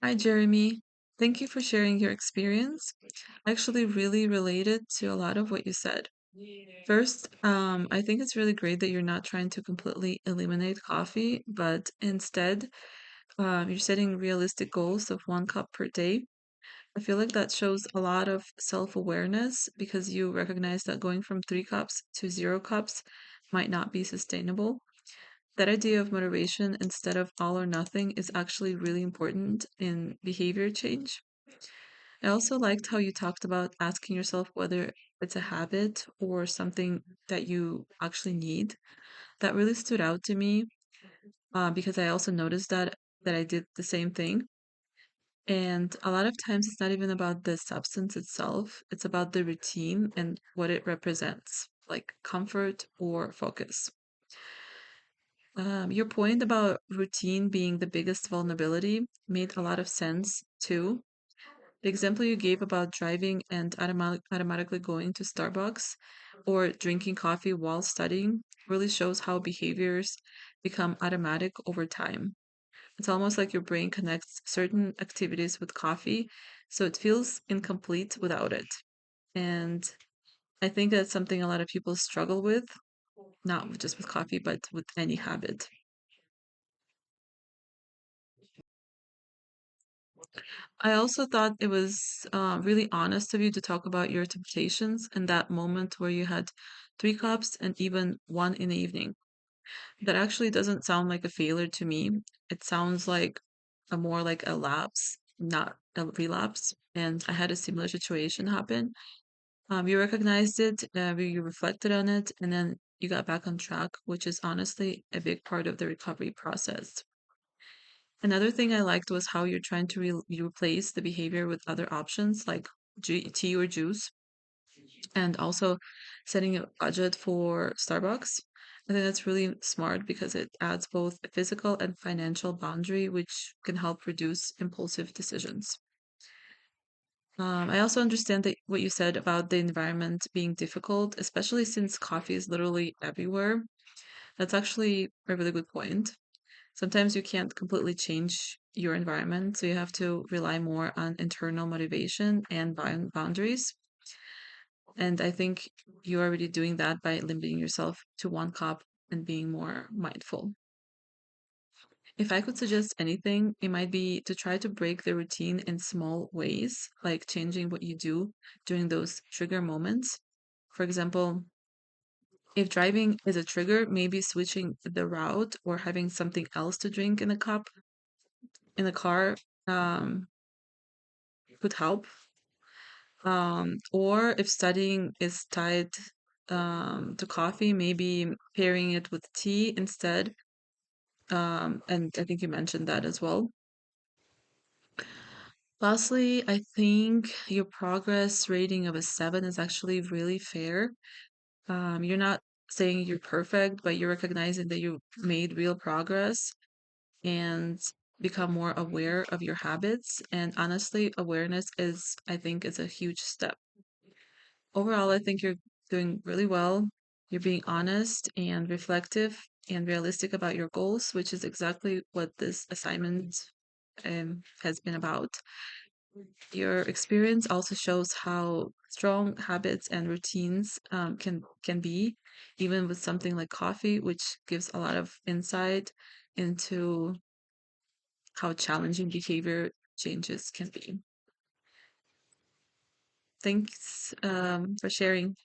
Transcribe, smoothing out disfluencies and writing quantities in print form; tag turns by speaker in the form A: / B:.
A: Hi, Jeremy. Thank you for sharing your experience. I actually really related to a lot of what you said. First, I think it's really great that you're not trying to completely eliminate coffee, but instead, you're setting realistic goals of 1 cup per day. I feel like that shows a lot of self-awareness because you recognize that going from 3 cups to 0 cups might not be sustainable. That idea of motivation instead of all or nothing is actually really important in behavior change. I also liked how you talked about asking yourself whether it's a habit or something that you actually need. That really stood out to me because I also noticed that I did the same thing. And a lot of times it's not even about the substance itself, it's about the routine and what it represents, like comfort or focus. Your point about routine being the biggest vulnerability made a lot of sense too. The example you gave about driving and automatically going to Starbucks or drinking coffee while studying really shows how behaviors become automatic over time. It's almost like your brain connects certain activities with coffee, so it feels incomplete without it. And I think that's something a lot of people struggle with, not just with coffee, but with any habit. I also thought it was really honest of you to talk about your temptations in that moment where you had 3 cups and even one in the evening. That actually doesn't sound like a failure to me. It sounds like a more like a lapse, not a relapse. And I had a similar situation happen. You recognized it, you reflected on it, and then you got back on track, which is honestly a big part of the recovery process. Another thing I liked was how you're trying to replace the behavior with other options like tea or juice, and also setting a budget for Starbucks. I think that's really smart because it adds both a physical and financial boundary, which can help reduce impulsive decisions. I also understand that what you said about the environment being difficult, especially since coffee is literally everywhere. That's actually a really good point. Sometimes you can't completely change your environment, so you have to rely more on internal motivation and boundaries. And I think you're already doing that by limiting yourself to 1 cup and being more mindful. If I could suggest anything, it might be to try to break the routine in small ways, like changing what you do during those trigger moments. For example, if driving is a trigger, maybe switching the route or having something else to drink in a cup in the car um, could help. Or if studying is tied to coffee, maybe pairing it with tea instead. And I think you mentioned that as well. Lastly, I think your progress rating of a 7 is actually really fair. You're not saying you're perfect, but you're recognizing that you made real progress and become more aware of your habits. And honestly, awareness is, I think, is a huge step. Overall, I think you're doing really well. You're being honest and reflective and realistic about your goals, which is exactly what this assignment has been about. Your experience also shows how strong habits and routines can be, even with something like coffee, which gives a lot of insight into how challenging behavior changes can be. Thanks for sharing.